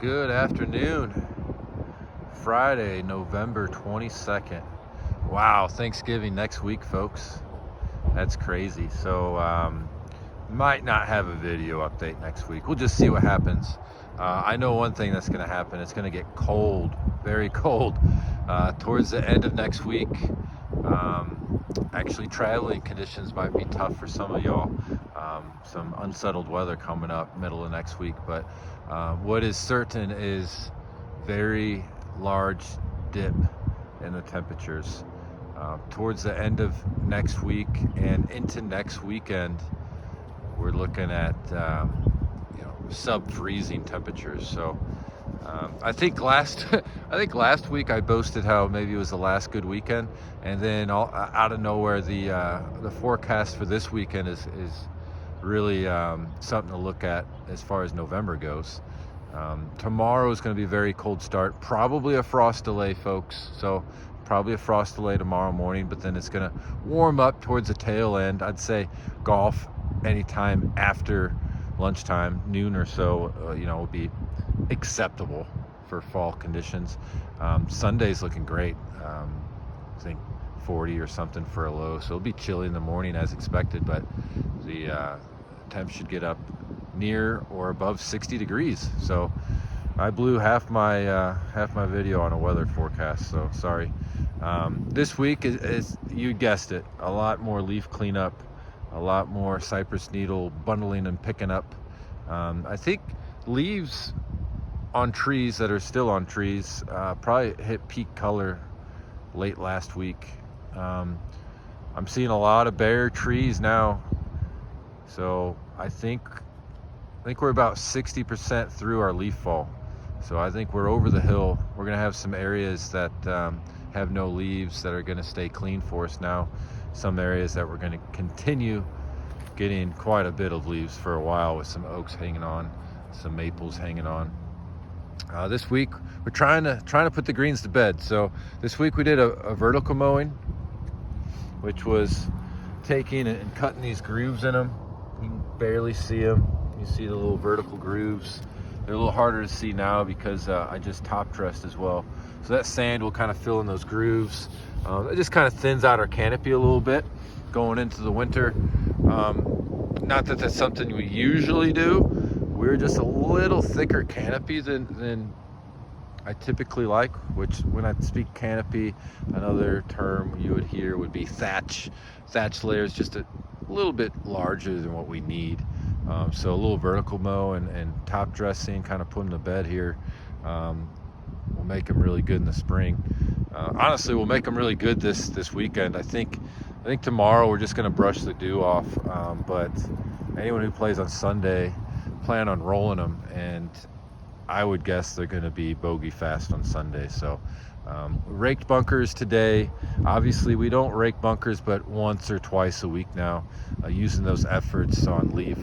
Good afternoon. Friday, November 22nd. Wow, Thanksgiving next week, folks. That's crazy. So, might not have a video update next week. We'll just see what happens. I know one thing that's going to happen. It's going to get cold, very cold, towards the end of next week. Actually, traveling conditions might be tough for some of y'all. Some unsettled weather coming up middle of next week, but what is certain is very large dip in the temperatures towards the end of next week and into next weekend. We're looking at sub-freezing temperatures. So I think last week I boasted how maybe it was the last good weekend, and then out of nowhere the forecast for this weekend is really something to look at as far as November goes. Tomorrow is going to be a very cold start, probably a frost delay, folks. So probably a frost delay tomorrow morning, but then it's going to warm up towards the tail end. I'd say golf anytime after lunchtime, noon or so, will be acceptable for fall conditions. Sunday's looking great. I think 40 or something for a low, so it'll be chilly in the morning as expected, but the temp should get up near or above 60 degrees. So I blew half my video on a weather forecast, so sorry. This week is, you guessed it, a lot more leaf cleanup, a lot more cypress needle bundling and picking up. I think leaves on trees that are still on trees probably hit peak color late last week. I'm seeing a lot of bare trees now, so I think we're about 60% through our leaf fall. So I think we're over the hill. We're gonna have some areas that have no leaves that are gonna stay clean for us now. Some areas that we're gonna continue getting quite a bit of leaves for a while, with some oaks hanging on, some maples hanging on. This week we're trying to put the greens to bed. So this week we did a vertical mowing, which was taking and cutting these grooves in them. You can barely see them. You see the little vertical grooves. They're a little harder to see now because I just top dressed as well. So that sand will kind of fill in those grooves. It just kind of thins out our canopy a little bit going into the winter. Not that that's something we usually do. We're just a little thicker canopy than I typically like, which when I speak canopy, another term you would hear would be thatch. Thatch layer is just a little bit larger than what we need. So a little vertical mow and top dressing, kind of put them to bed here, will make them really good in the spring. Honestly, we'll make them really good this weekend. I think tomorrow we're just going to brush the dew off, but anyone who plays on Sunday, plan on rolling them, and I would guess they're going to be bogey fast on Sunday. So raked bunkers today. Obviously we don't rake bunkers but once or twice a week now, using those efforts on leaf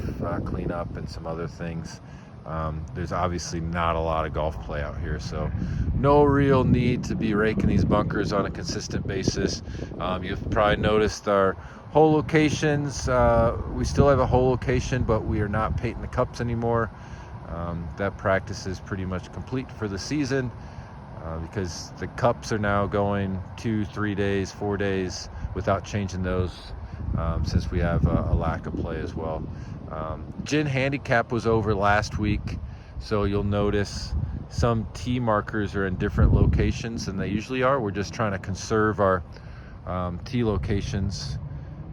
cleanup and some other things. There's obviously not a lot of golf play out here, so no real need to be raking these bunkers on a consistent basis. You've probably noticed our hole locations. We still have a hole location, but we are not painting the cups anymore. That practice is pretty much complete for the season, because the cups are now going 2, 3 days, 4 days without changing those, since we have a lack of play as well. Gin handicap was over last week, so you'll notice some tee markers are in different locations than they usually are. We're just trying to conserve our tee locations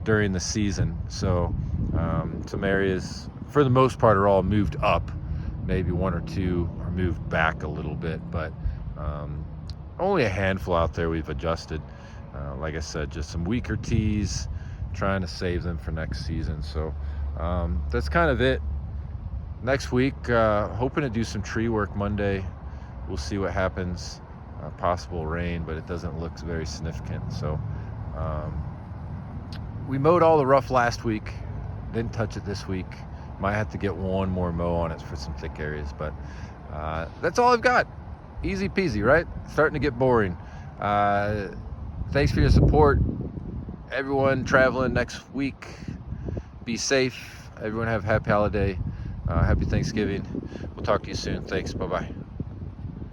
during the season. So some areas, for the most part, are all moved up. Maybe 1 or 2 are moved back a little bit, but only a handful out there we've adjusted. Like I said, just some weaker tees, trying to save them for next season. So that's kind of it. Next week, hoping to do some tree work Monday. We'll see what happens. Possible rain, but it doesn't look very significant. So we mowed all the rough last week, didn't touch it this week. Might have to get one more mow on it for some thick areas, but that's all I've got. Easy peasy, right? Starting to get boring. Thanks for your support. Everyone traveling next week, be safe. Everyone have a happy holiday. Happy Thanksgiving. We'll talk to you soon. Thanks. Bye-bye.